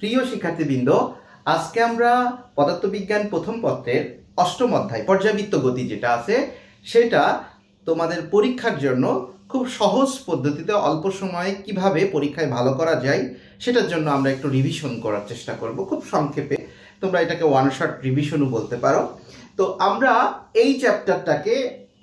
প্রিয় শিক্ষার্থীবৃন্দ, আজকে আমরা পদার্থবিজ্ঞান প্রথম পত্রের অষ্টম অধ্যায় পর্যাবৃত্ত গতি যেটা আছে সেটা তোমাদের পরীক্ষার জন্য খুব সহজ পদ্ধতিতে অল্প সময়ে কিভাবে পরীক্ষায় ভালো করা যায় সেটার জন্য আমরা একটু রিভিশন করার চেষ্টা করব। খুব সংক্ষেপে তোমরা এটাকে ওয়ান শট রিভিশনও বলতে পারো। তো আমরা এই চ্যাপ্টারটাকে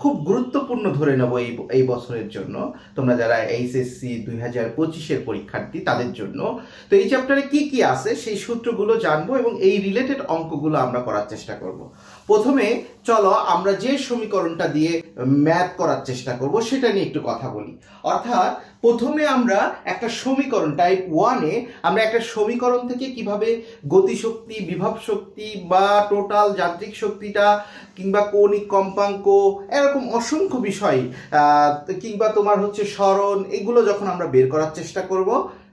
খুব গুরুত্বপূর্ণ ধরে নেব এই বছরের জন্য, তোমরা যারা এইচএসসি 2025-এর পরীক্ষার্থী তাদের জন্য। তো এই চ্যাপ্টারে কি কি আছে সেই সূত্রগুলো জানবো এবং এই রিলেটেড অঙ্কগুলো আমরা করার চেষ্টা করব। প্রথমে চলো আমরা যে সমীকরণটা দিয়ে ম্যাথ করার চেষ্টা করব সেটা নিয়ে একটু কথা বলি। অর্থাৎ প্রথমে আমরা একটা সমীকরণ টাইপ 1-এ আমরা একটা সমীকরণ থেকে কিভাবে গতিশক্তি, বিভব শক্তি বা টোটাল যান্ত্রিক শক্তিটা কিংবা কৌণিক কম্পাঙ্ক এরকম অসংখ্য বিষয় কিংবা তোমার হচ্ছে স্মরণ, এগুলো যখন আমরা বের করার চেষ্টা করব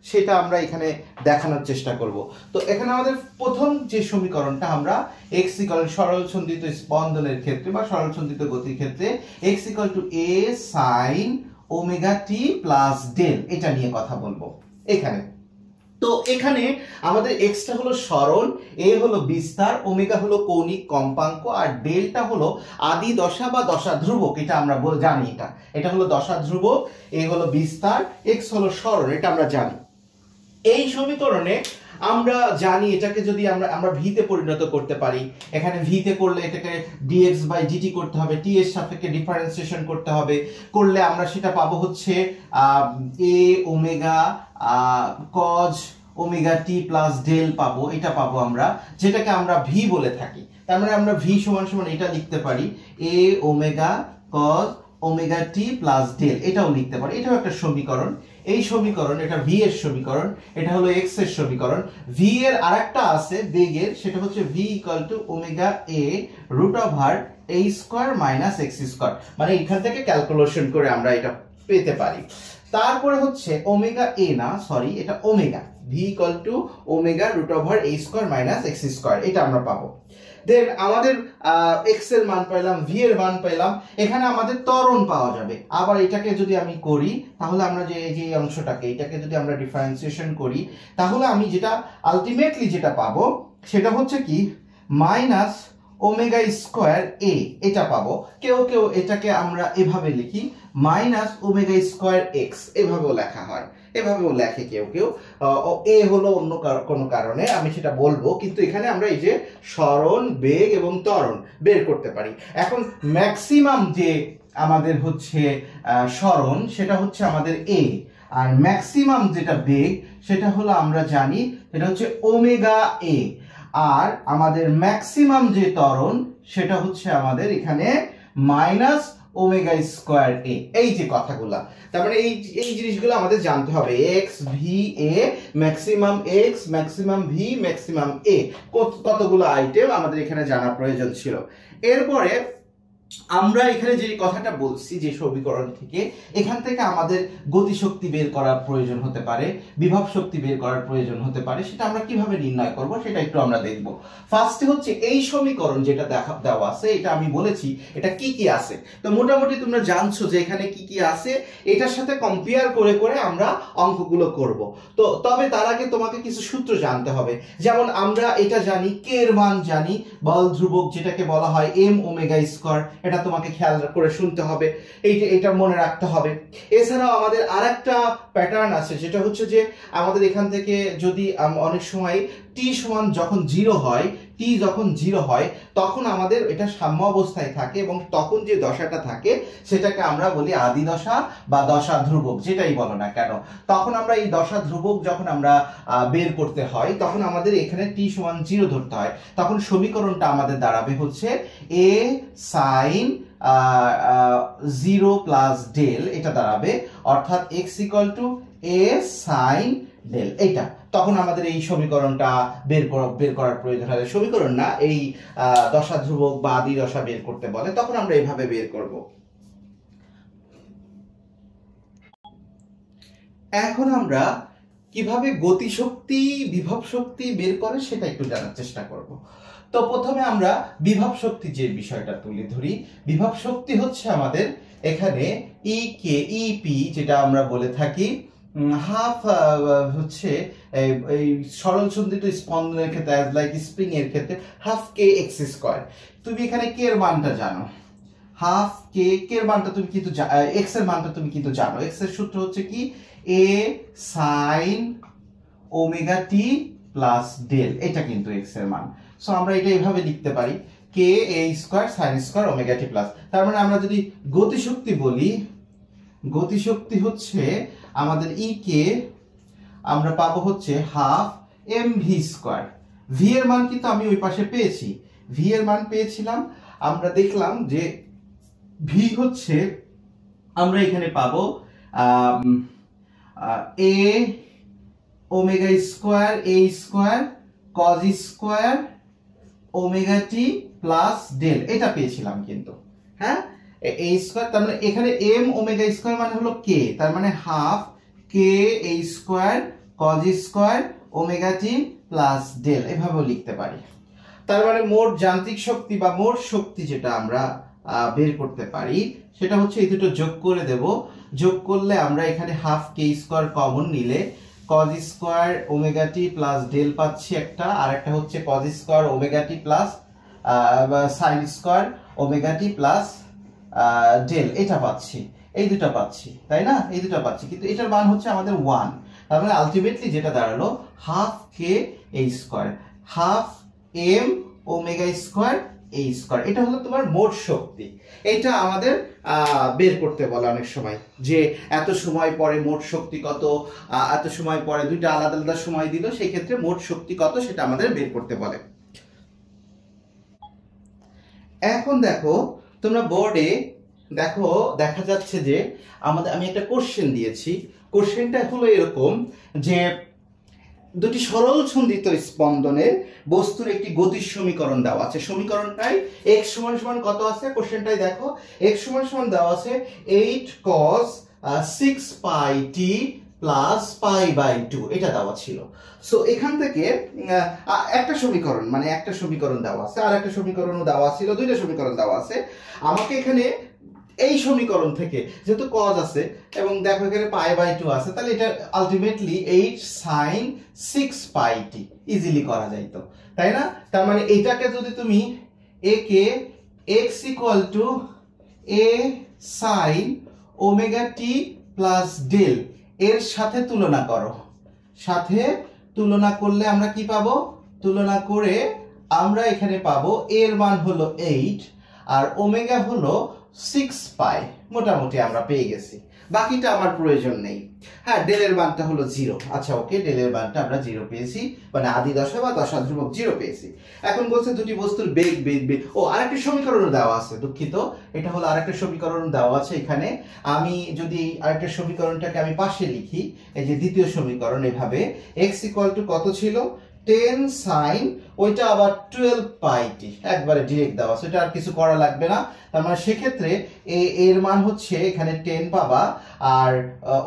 সেটা আমরা এখানে দেখানোর চেষ্টা করব। তো এখানে আমাদের প্রথম যে সমীকরণটা আমরা x = সরল সন্ধিত স্পন্দনের ক্ষেত্রে বা সরল সন্ধিত গতির ক্ষেত্রে x = a sin omega t plus del, এটা নিয়ে কথা বলবো এখানে। তো এখানে আমাদের এক্সটা হলো সরণ, এ হলো বিস্তার, ওমেগা হলো কৌণিক কম্পাঙ্ক আর ডেলটা হলো আদি দশা বা দশা ধ্রুবক। এটা আমরা জানি, এটা হলো দশা ধ্রুবক, এ হলো বিস্তার, এক্স হলো সরণ, এটা আমরা জানি। এই সমীকরণে আমরা জানি এটাকে যদি আমরা ভিতে পরিণত করতে পারি, এখানে ভিতে করলে এটাকে dx/dt করতে হবে, t এর সাপেক্ষে ডিফারেন্সিয়েশন করতে হবে, করলে আমরা সেটা পাবো হচ্ছে a omega cos omega t plus del পাবো, এটা পাবো আমরা, যেটাকে আমরা v বলে থাকি। তার মানে আমরা v = এটা লিখতে পারি a omega cos omega t plus del, এটাও লিখতে পারি। এটাও একটা সমীকরণ। এই সমীকরণ, এটা v এর সমীকরণ, এটা হলো x এর সমীকরণ। v এর আরেকটা আছে বেগের, সেটা হচ্ছে v = omega a √a² - x², মানে এখান থেকে ক্যালকুলেশন করে আমরা এটা পেতে পারি। তারপরে হচ্ছে ওমেগা a না, সরি, এটা omega, v = omega √a² - x², এটা আমরা পাবো। দেন আমাদের x এর মান পেলাম, v এর মান পেলাম, এখানে আমাদের ত্বরণ পাওয়া যাবে। আবার এটাকে যদি আমি করি তাহলে আমরা যে এই অংশটাকে এটাকে যদি আমরা ডিফারেন্সিয়েশন করি তাহলে আমি যেটা আলটিমেটলি যেটা পাবো সেটা হচ্ছে কি মাইনাস ওমেগা স্কয়ার a, এটা পাবো। কেউ কেউ এটাকে আমরা এভাবে লিখি মাইনাস ওমেগা স্কয়ার x, এভাবেও লেখা হয়, এভাবেও লেখে কেউ কেউ। এ হলো অন্য কোনো কারণে, আমি সেটা বলবো, কিন্তু এখানে আমরা এই যে সরণ, বেগ এবং ত্বরণ বের করতে পারি। এখন ম্যাক্সিমাম যে আমাদের হচ্ছে সরণ সেটা হচ্ছে আমাদের a, আর ম্যাক্সিমাম যেটা বেগ সেটা হলো আমরা জানি সেটা হচ্ছে ওমেগা a, আর আমাদের ম্যাক্সিমাম যে ত্বরণ সেটা হচ্ছে আমাদের এখানে মাইনাস ওমেগা স্কয়ার a। এই যে কথাগুলা, তার মানে এই জিনিসগুলো আমাদের জানতে হবে। x v a, maximum x, maximum v, maximum a, কতগুলো আইটেম আমাদের এখানে জানা প্রয়োজন ছিল। এরপরে আমরা এখানে যে কথাটা বলছি যে সমীকরণ থেকে, এখান থেকে আমাদের গতিশক্তি বের করার প্রয়োজন হতে পারে, বিভব শক্তি বের করার প্রয়োজন হতে পারে, সেটা আমরা কিভাবে নির্ণয় করব সেটা একটু আমরা দেখব। ফার্স্টে হচ্ছে এই সমীকরণ যেটা দেওয়া আছে, এটা আমি বলেছি এটা কি কি আছে। তো মোটামুটি তোমরা জানছো যে এখানে কি কি আছে, এটার সাথে কম্পেয়ার করে করে আমরা অঙ্কগুলো করব। তো তবে তার আগে তোমাকে কিছু সূত্র জানতে হবে। যেমন আমরা এটা জানি, কে এর মান জানি, বল ধ্রুবক যেটাকে বলা হয় m ওমেগা স্কয়ার, এটা তোমাকে খেয়াল করে শুনতে হবে, এটা মনে রাখতে হবে। এছাড়াও আমাদের আরেকটা প্যাটার্ন আছে, যেটা হচ্ছে যে আমাদের এখান থেকে যদি অনেক সময় t যখন 0 হয়, t যখন 0 হয় তখন আমাদের এটা সাম্য অবস্থায় থাকে এবং তখন যে দশাটা থাকে সেটাকে আমরা বলি আদি দশা বা দশা ধ্রুবক, যেটাই বলো না কেন। তখন আমরা এই দশা ধ্রুবক যখন আমরা বের করতে হয় তখন আমাদের এখানে t = 0 ধরতে হয়। তখন সমীকরণটা আমাদের দাঁড়াবে হচ্ছে a sin 0 প্লাস ডেল, এটা দাঁড়াবে, অর্থাৎ x = a sin ডেল, এইটা। তখন আমাদের এই সমীকরণটা বের করার প্রয়োজন হয়, সমীকরণ না, এই দশা ধ্রুবক বা আদি দশা বের করতে বলে, তখন আমরা এইভাবে বের করব। এখন আমরা কিভাবে গতিশক্তি, বিভব শক্তি বের করে সেটা একটু জানার চেষ্টা করব। তো প্রথমে আমরা বিভব শক্তি যে বিষয়টা তুলে ধরি। বিভব শক্তি হচ্ছে আমাদের এখানে ই পি, যেটা আমরা বলে থাকি হাফ হচ্ছে এই সরল সন্ধিত স্পন্দনের ক্ষেত্রে অ্যাজ লাইক স্প্রিং এর ক্ষেত্রে হাফ কে এক্স স্কয়ার। তুমি এখানে কে এর মানটা জানো, হাফ কে এর মানটা তুমি কিন্তু এক্স এর মানটা তুমি কিন্তু জানো। এক্স এর সূত্র হচ্ছে কি এ sine omega t plus del, এটা কিন্তু এক্স এর মান। সো আমরা এটা এইভাবে লিখতে পারি কে A square sine square omega t plus. তার মানে আমরা যদি গতিশক্তি বলি, গতিশক্তি হচ্ছে আমাদের ই কে আমরা পাবো হচ্ছে half m v square. V এর মান কিন্তু আমি ওই পাশে পেয়েছি, ভি এর মান পেয়েছিলাম। আমরা দেখলাম যে ভি হচ্ছে আমরা এখানে পাবো এ omega square A square cause square omega t plus del, এটা পেয়েছিলাম কিন্তু। হ্যাঁ, এ স্কয়ার তার মানে এখানে এম ওমেগা স্কয়ার মানে হলো কে, তার মানে half K A square cause square omega t plus del, এভাবেও লিখতে পারি। তার মানে মোট যান্ত্রিক শক্তি বা মোট শক্তি যেটা আমরা বের করতে পারি সেটা হচ্ছে এই দুটো যোগ করে দেব। যোগ করলে আমরা এখানে হাফ কে স্কয়ার কমন নিলে cause square omega t plus del পাচ্ছি একটা, আর একটা হচ্ছে cause square omega t plus sine square omega t plus del, এটা পাচ্ছি, এই দুটো পাচ্ছি, তাই না? এই দুটো পাচ্ছি, কিন্তু এটার মান হচ্ছে আমাদের 1। তার মানে আলটিমেটলি যেটা দাঁড়ালো half K A square half M omega square A square, এটা হলো তোমার মোট শক্তি। এটা আমাদের বের করতে বলে অনেক সময়, যে এত সময় পরে মোট শক্তি কত, এত সময় পরে দুইটা আলাদা আলাদা সময় দিল, সেই ক্ষেত্রে মোট শক্তি কত সেটা আমাদের বের করতে বলে। এখন দেখো তোমরা বোর্ডে দেখো দেখা যাচ্ছে যে আমি একটা কোশ্চেন দিয়েছি। কোশ্চেনটা হলো এরকম যে দুটি সরল ছন্দিত স্পন্দনের বস্তুর একটি গতির সমীকরণ দেওয়া আছে। সমীকরণটাই x সমান সমান কত আছে, কোশ্চেনটাই দেখো x সমান সমান দেওয়া আছে 8 cos 6 pi t plus pi by 2, এটা দেওয়া ছিল। সো এখান থেকে একটা সমীকরণ মানে একটা সমীকরণ দেওয়া আছে, আর একটা সমীকরণও দেওয়া ছিল, দুইটা সমীকরণ দেওয়া আছে। আমাকে এখানে এই সমীকরণ থেকে যেহেতু কজ আছে এবং দেখো এখানে পাই বাই 2 আছে, তাহলে এটা ultimately 8 sin 6 pi t easily করা যাইতো, তাই না? তার মানে এইটাকে যদি তুমি a কে x equal to a sin omega t plus del এর সাথে তুলনা করো, সাথে তুলনা করলে আমরা কি পাবো? তুলনা করে আমরা এখানে পাবো এর মান হলো 8 আর ওমেগা হলো 6 পাই, মোটামুটি আমরা পেয়ে গেছি। বাকিটা আমার প্রয়োজন নেই। হ্যাঁ, ডেলের মানটা হলো 0। আচ্ছা ওকে, ডেলের মানটা আমরা 0 পেয়েছি, মানে আদি দশা বা দশা ধ্রুবক 0 পেয়েছি। এখন বলছে দুটি বস্তুর বেগ ও আরেকটা সমীকরণ দেওয়া আছে, দুঃখিত, এটা হলো আরেকটা সমীকরণ দেওয়া আছে এখানে। আমি যদি আরেকটা সমীকরণটাকে আমি পাশে লিখি, এই যে দ্বিতীয় সমীকরণ, এভাবে x ইকুয়াল টু কত ছিল 10 sin, ওইটা আবার 12 পাই টি, একবারে ডিরেক্ট দেওয়া, সেটা আর কিছু করা লাগবে না। তার মানে সেক্ষেত্রে এর মান হচ্ছে এখানে 10 পাবা আর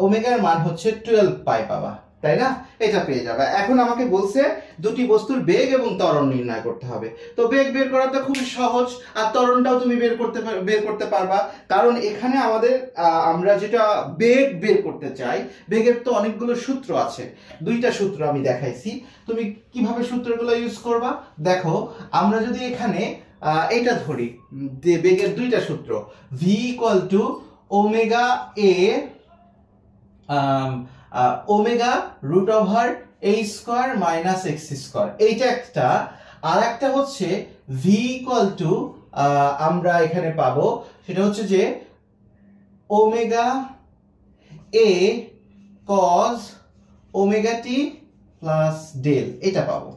ওমেগার মান হচ্ছে 12 পাই পাবা, তাই না? এটা পেয়ে যাবে। এখন আমাকে বলছে দুটি বস্তুর বেগ এবং ত্বরণ নির্ণয় করতে হবে। তো বেগ বের করা তো খুব সহজ, আর ত্বরণটাও তুমি বের করতে পারবা, কারণ এখানে আমাদের আমরা যেটা বেগ বের করতে চাই, বেগের তো অনেকগুলো সূত্র আছে। দুইটা সূত্র আমি দেখাইছি, তুমি কিভাবে সূত্রগুলো ইউজ করবা দেখো। আমরা যদি এখানে এটা ধরি, বেগের দুইটা সূত্র, v equal to omega a omega root over a square minus x square, এইটা একটা। আর একটা হচ্ছে v ইকুয়াল টু আমরা এখানে পাবো সেটা হচ্ছে যে omega a cos omega t plus del, এটা পাবো।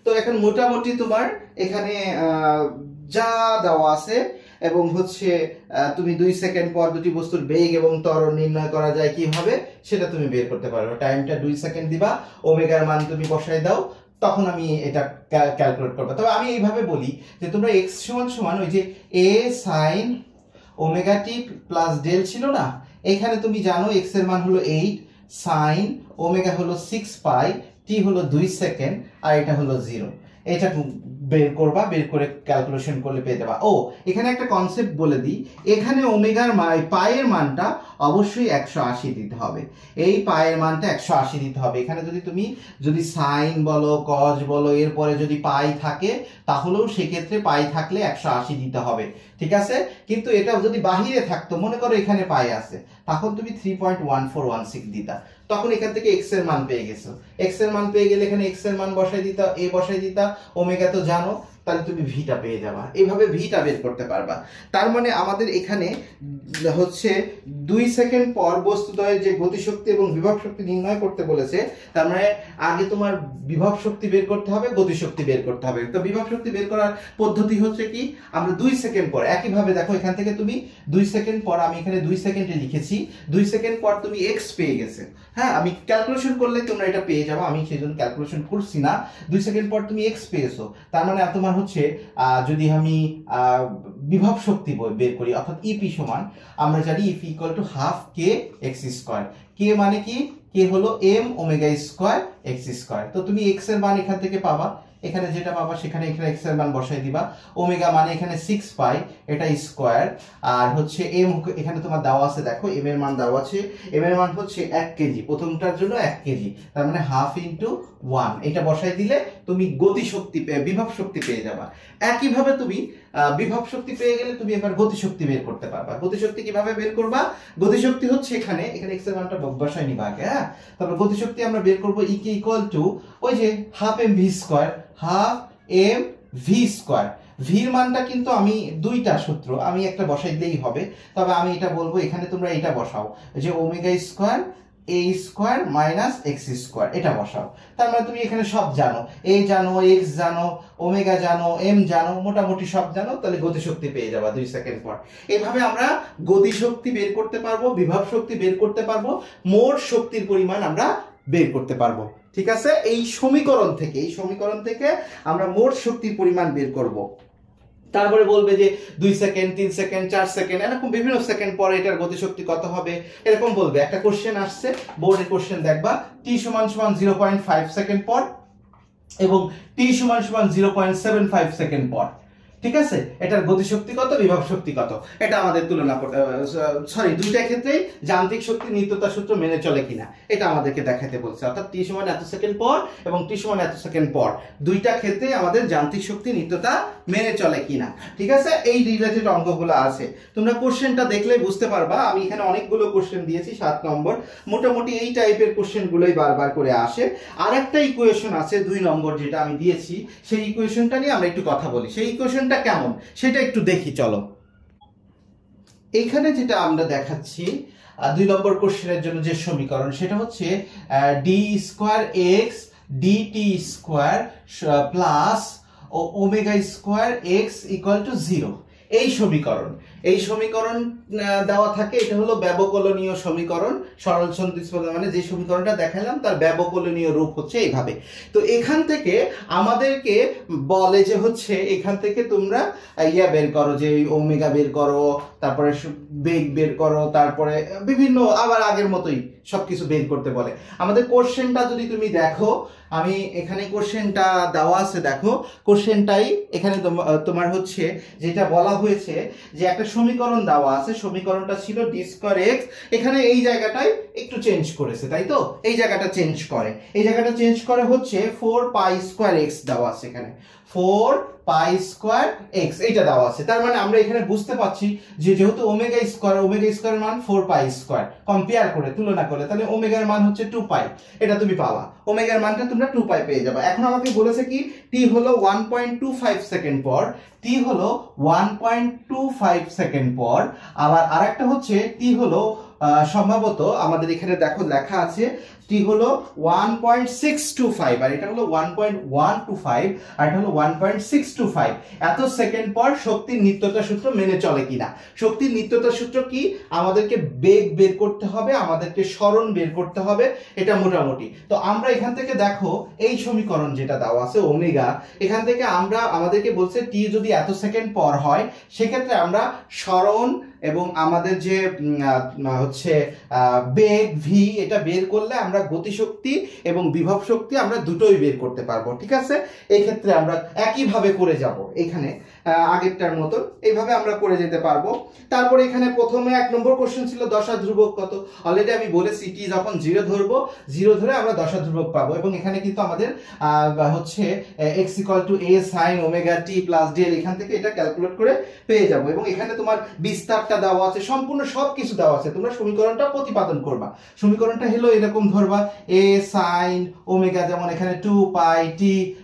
তো এখন মোটামুটি তোমার এখানে যা দেওয়া আছে এবং হচ্ছে তুমি 2 সেকেন্ড পর দুটি বস্তুর বেগ এবং ত্বরণ নির্ণয় করা যায় কিভাবে সেটা তুমি বের করতে পারো। টাইমটা 2 সেকেন্ড দিবা, ওমেগার মান তুমি বসাই দাও, তখন আমি এটা ক্যালকুলেট করব। তবে আমি এইভাবে বলি যে তোমরা x সমান সমান ওই যে a sin omega t plus del ছিল না, এখানে তুমি জানো x এর মান হলো 8, sin ওমেগা হলো 6 পাই, t হলো 2 সেকেন্ড আর এটা হলো 0। এটা বের করবা, বের করে ক্যালকুলেশন করলে পেয়ে যাবা। ও এখানে একটা কনসেপ্ট বলে দিই, এখানে ওমেগার পায়ের মানটা অবশ্যই 180 দিতে হবে, এই পায়ের মানটা 180 দিতে হবে। এখানে তুমি যদি সাইন বলো কজ বলো এরপরে যদি পাই থাকে তাহলেও সেক্ষেত্রে পাই থাকলে 180 দিতে হবে, ঠিক আছে। কিন্তু এটা যদি বাহিরে থাকতো, মনে করো এখানে পাই আছে, তখন তুমি 3.1416 দিতা, তখন এখান থেকে এক্স এর মান পেয়ে গেছো। এক্স এর মান পেয়ে গেলে এখানে এক্স এর মান বসাই দিতা, এ বসাই দিতা, ওমেগা তো জানো, তাহলে তুমি ভিটা পেয়ে যাবা। এইভাবে ভিটা বের করতে পারবা। তার মানে আমাদের এখানে হচ্ছে 2 সেকেন্ড পর বস্তুদ্বয়ের যে গতিশক্তি এবং বিভব শক্তি নির্ণয় করতে বলেছে, তার মানে আগে তোমার বিভব শক্তি বের করতে হবে, গতিশক্তি বের করতে হবে। তো বিভব শক্তি বের করার পদ্ধতি হচ্ছে কি, আমরা 2 সেকেন্ড পর একইভাবে দেখো, এখান থেকে তুমি 2 সেকেন্ড পর, আমি এখানে 2 সেকেন্ডে লিখেছি, 2 সেকেন্ড পর তুমি এক্স পেয়ে গেছে। হ্যাঁ, আমি ক্যালকুলেশন করলে তোমরা এটা পেয়ে যাবো, আমি সেই জন্য ক্যালকুলেশন করছি না। 2 সেকেন্ড পর তুমি এক্স পেয়েছো, তার মানে তোমার হচ্ছে যদি আমি বিভব শক্তি বের করি, অর্থাৎ ইপি সমান, আমরা জানি EP equal to half K X square. K মানে কি, কে হলো M omega square X square. তো তুমি এক্স এর মান এখান থেকে পাবা, এখানে যেটা পাবা সেখানে এখানে এক্স এর মান বসাই দিবা। ওমেগা মানে এখানে 6 পাই, এটা স্কোয়ার, আর হচ্ছে এম এখানে তোমার দেওয়া আছে, দেখো এম এর মান দেওয়া আছে, এম এর মান হচ্ছে 1 কেজি, প্রথমটার জন্য 1 কেজি, তার মানে হাফ ইন্টু 1, এটা বসাই দিলে তুমি গতিশক্তি বিভব শক্তি পেয়ে যাবা। একইভাবে তুমি বিভব শক্তি পেয়ে গেলে তুমি এবার গতিশক্তি বের করতে পারবা। গতিশক্তি কিভাবে বের করবা, গতিশক্তি হচ্ছে এখানে এক্স এর মানটা বসাই নিবা আগে। হ্যাঁ, তারপর গতিশক্তি আমরা বের করবো ই কে ইকুয়াল টু ওই যে half m v square, half m v square. ভির মানটা কিন্তু আমি দুইটা সূত্র, আমি একটা বসাই দিলেই হবে, তবে আমি এটা বলবো এখানে তোমরা এটা বসাও, যে ওমেগা স্কোয়ার এ স্কোয়ার মাইনাস এক্স স্কোয়ার, এটা বসাও। তার মানে তুমি এখানে সব জানো, এ জানো, এক্স জানো, ওমেগা জানো, এম জানো, মোটামুটি সব জানো, তাহলে গতিশক্তি পেয়ে যাবা 2 সেকেন্ড পর। এইভাবে আমরা গতিশক্তি বের করতে পারবো, বিভব শক্তি বের করতে পারবো, মোট শক্তির পরিমাণ আমরা বের করতে পারবো, ঠিক আছে। এই সমীকরণ থেকে আমরা মোট শক্তির পরিমাণ বের করব। তারপরে বলবে যে 2 সেকেন্ড 3 সেকেন্ড 4 সেকেন্ড এরকম বিভিন্ন সেকেন্ড পরে এটার গতিশক্তি কত হবে, এরকম বলবে। একটা কোশ্চেন আসছে, বোর্ডের কোশ্চেন দেখবা, টি সমান 0.5 সেকেন্ড পর এবং টি সমান 0.75 সেকেন্ড পর, ঠিক আছে। এটার গতিশক্তি কত, বিভব শক্তি কত, এটা আমাদের তুলনা করতে, সরি দুইটা ক্ষেত্রেই যান্ত্রিক শক্তি নিত্যতা সূত্র মেনে চলে কিনা এটা আমাদেরকে দেখাতে বলছে। অর্থাৎ টি সমান এত সেকেন্ড পর এবং টি সমান এত সেকেন্ড পর, দুইটা ক্ষেত্রেই আমাদের যান্ত্রিক শক্তি নিত্যতা মেনে চলে কিনা, ঠিক আছে। এই রিলেটেড অঙ্কগুলো আছে, তোমরা কোশ্চেনটা দেখলে বুঝতে পারবা। আমি এখানে অনেকগুলো কোশ্চেন দিয়েছি, 7 নম্বর, মোটামুটি এই টাইপের কোশ্চেনগুলোই বারবার করে আসে। আর একটা ইকুয়েশন আছে 2 নম্বর যেটা আমি দিয়েছি, সেই ইকুয়েশনটা নিয়ে আমরা একটু কথা বলি। সেই ইকুয়েশন কেমন সেটা একটু দেখি, চলো। এখানে যেটা আমরা দেখাচ্ছি 2 নম্বর কোশ্চেনের জন্য যে সমীকরণ, সেটা হচ্ছে d square x d t square plus omega square x equal to 0। এই সমীকরণ দেওয়া থাকে, এটা হলো ব্যবকলনীয় সমীকরণ। সরল সন্ধিৎসব মানে যে সমীকরণটা দেখালাম তার ব্যবকলনীয় রূপ হচ্ছে এইভাবে। তো এখান থেকে আমাদেরকে বলে যে হচ্ছে এখান থেকে তোমরা বের করো, যে ওমেগা বের করো, তারপরে বেগ বের করো, তারপরে বিভিন্ন আবার আগের মতোই সবকিছু বের করতে বলে। আমাদের কোশ্চেনটা যদি তুমি দেখো, আমি এখানে কোশ্চেনটা দেওয়া আছে, দেখো কোশ্চেনটাই এখানে তোমার হচ্ছে যেটা বলা হয়েছে, যে একটা সমীকরণ দেওয়া আছে, সমীকরণটা ছিল ডি স্কয়ার এক্স, এখানে এই জায়গাটায় একটু চেঞ্জ করেছে, তাই তো। এই জায়গাটা চেঞ্জ করে হচ্ছে 4 পাই স্কয়ার এক্স দেওয়া আছে, এখানে 4 পাই স্কয়ার এক্স এইটা দেওয়া আছে। তার মানে আমরা এখানে বুঝতে পারছি যে যেহেতু ওমেগা স্কয়ার মান 4 পাই স্কয়ার, কম্পেয়ার করে তুলনা করলে তাহলে ওমেগার মান হচ্ছে 2 পাই, এটা তুমি পাবা, ওমেগার মানটা তোমরা 2 পাই পেয়ে যাবে। এখন আমাকে বলেছে কি টি হলো 1.25 সেকেন্ড পর, টি হলো 1.25 সেকেন্ড পর, আবার আরেকটা হচ্ছে টি হলো সম্ভবত আমাদের এখানে দেখো লেখা আছে টি হলো 1.625, আর এটা হলো 1.125, আর এটা হলো 1.625। এত সেকেন্ড পর শক্তির নিত্যতা সূত্র মেনে চলে কিনা। শক্তির নিত্যতা সূত্র কি, আমাদেরকে বেগ বের করতে হবে, আমাদেরকে সরণ বের করতে হবে, এটা মোটামুটি। তো আমরা এখান থেকে দেখো এই সমীকরণ যেটা দেওয়া আছে ওমেগা, এখান থেকে আমরা আমাদেরকে বলছে টি যদি এত সেকেন্ড পর হয়, সেক্ষেত্রে আমরা সরণ এবং আমাদের যে হচ্ছে বেগ ভি, এটা বের করলে আমরা আমরা গতিশক্তি এবং বিভব শক্তি আমরা দুটোই বের করতে পারবো। ঠিক আছে, এই ক্ষেত্রে আমরা একইভাবে করে যাব, এখানে আগেরটার মতন এইভাবে আমরা করে যেতে পারবো। তারপরে এখানে প্রথমে 1 নম্বর কোশ্চেন ছিল দশা ধ্রুবক কত। অলরেডি আমি বলেছি টি যখন 0 ধরবো, 0 ধরে আমরা দশা ধ্রুবক পাবো, এবং এখানে কিন্তু আমাদের হচ্ছে x = a sin omega t plus del, এখান থেকে এটা ক্যালকুলেট করে পেয়ে যাবো। এবং এখানে তোমার বিস্তারটা দেওয়া আছে, সম্পূর্ণ সবকিছু দেওয়া আছে, তোমরা সমীকরণটা প্রতিপাদন করবা। সমীকরণটা হলো এরকম ধরবা, a sin ওমেগা, যেমন এখানে 2 পাই t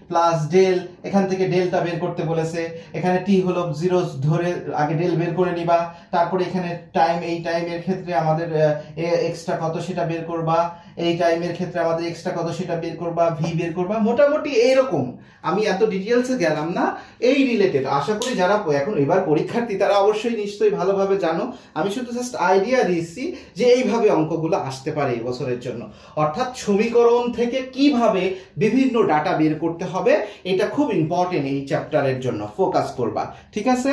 প্লাস ডেল, এখান থেকে ডেলটা বের করতে বলেছে, এখানে t হলো 0 ধরে আগে ডেল বের করে নিবা। তারপরে এখানে টাইম, এই টাইমের ক্ষেত্রে আমাদের এক্সটা কত সেটা বের করবা, এই টাইমের ক্ষেত্রে আমাদের এক্সটা কত সেটা বের করবা, ভি বের করবা। মোটামুটি এইরকম, আমি এত ডিটেইলসে গেলাম না, এই রিলেটেড। আশা করি যারা এখন এবার পরীক্ষার্থী তারা অবশ্যই নিশ্চয়ই ভালোভাবে জানো। আমি শুধু জাস্ট আইডিয়া দিচ্ছি যে এইভাবে অঙ্কগুলো আসতে পারে এই বছরের জন্য, অর্থাৎ সমীকরণ থেকে কিভাবে বিভিন্ন ডাটা বের করতে হবে, এটা খুব ইম্পর্টেন্ট এই চ্যাপ্টারের জন্য, ফোকাস করবা। ঠিক আছে,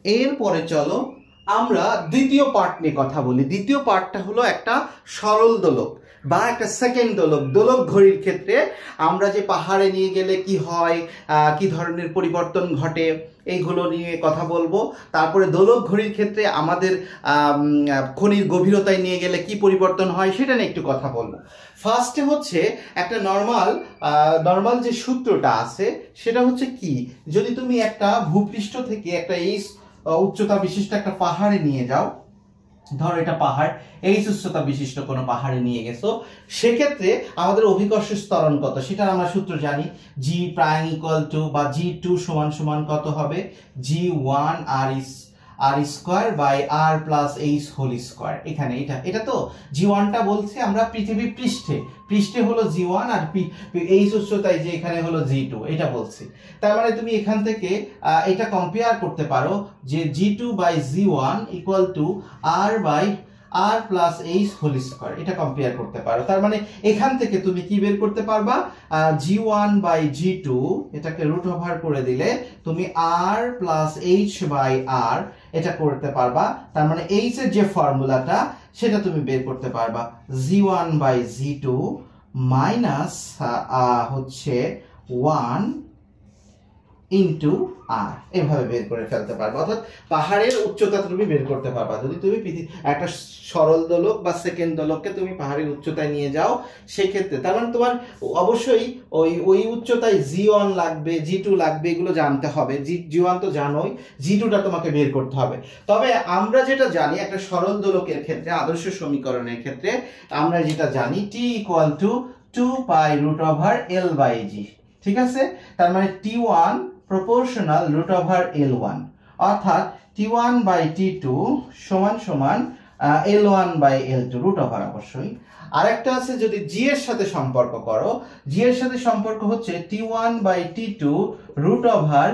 এরপরে চলো আমরা দ্বিতীয় পার্ট নিয়ে কথা বলি। দ্বিতীয় পার্টটা হলো একটা সরল দোলক বা একটা সেকেন্ড দোলক। দোলক ঘড়ির ক্ষেত্রে আমরা যে পাহাড়ে নিয়ে গেলে কি হয়, কি ধরনের পরিবর্তন ঘটে, এইগুলো নিয়ে কথা বলবো। তারপরে দোলক ঘড়ির ক্ষেত্রে আমাদের খনির গভীরতায় নিয়ে গেলে কি পরিবর্তন হয় সেটা নিয়ে একটু কথা বলবো। ফার্স্টে হচ্ছে একটা নর্মাল যে সূত্রটা আছে সেটা হচ্ছে কি, যদি তুমি একটা ভূপৃষ্ঠ থেকে একটা এই উচ্চতা বিশিষ্ট একটা পাহাড়ে নিয়ে যাও, ধরো এটা পাহাড়, এই উচ্চতা বিশিষ্ট কোনো পাহাড়ে নিয়ে গেছো, সেক্ষেত্রে আমাদের অভিকর্ষ ত্বরণ কত সেটার আমরা সূত্র জানি, জি প্রাইম ইকুয়াল টু বা G2 সমান সমান কত হবে, G1 আর square by r plus h whole square. এখানে এটা তো G1টা বলছে আমরা পৃথিবী পৃষ্ঠে হলো G1 আর এইচ উচ্চতায় যে এখানে হলো G2, এটা বলছি। তার মানে তুমি এখান থেকে এটা কম্পেয়ার করতে পারো যে G2 by G1 equal to r plus h whole square, এটা কম্পেয়ার করতে পারো। তার মানে এখান থেকে তুমি কি বের করতে পারবা, G1 বাই G2 এটাকে রুট ওভার করে দিলে তুমি আর প্লাস এইচ বাই আর এটা করতে পারবা। তার মানে এইচ এর যে ফর্মুলাটা সেটা তুমি বের করতে পারবা, G1 বাই G2 মাইনাস হচ্ছে 1 ইন্টু আর, এভাবে বের করে ফেলতে পারবা। অর্থাৎ পাহাড়ের উচ্চতা তুমি বের করতে পারবা যদি তুমি একটা সরল দোলক বা সেকেন্ড দোলককে তুমি পাহাড়ের উচ্চতায় নিয়ে যাও সেক্ষেত্রে। তার মানে তোমার অবশ্যই ওই উচ্চতায় G1 লাগবে, G2 লাগবে, এগুলো জানতে হবে। G1 তো জানোই, G2টা তোমাকে বের করতে হবে। তবে আমরা যেটা জানি একটা সরল দোলকের ক্ষেত্রে, আদর্শ সমীকরণের ক্ষেত্রে আমরা যেটা জানি T equal to 2 pi root over L by G। ঠিক আছে, তার মানে T1 proportional root over L1, অর্থাৎ T1 বাই T2 সমান সমান L1 by L2 root over. অবশ্যই আরেকটা আছে, যদি G এর সাথে সম্পর্ক করো, G এর সাথে সম্পর্ক হচ্ছে T1 by T2 root over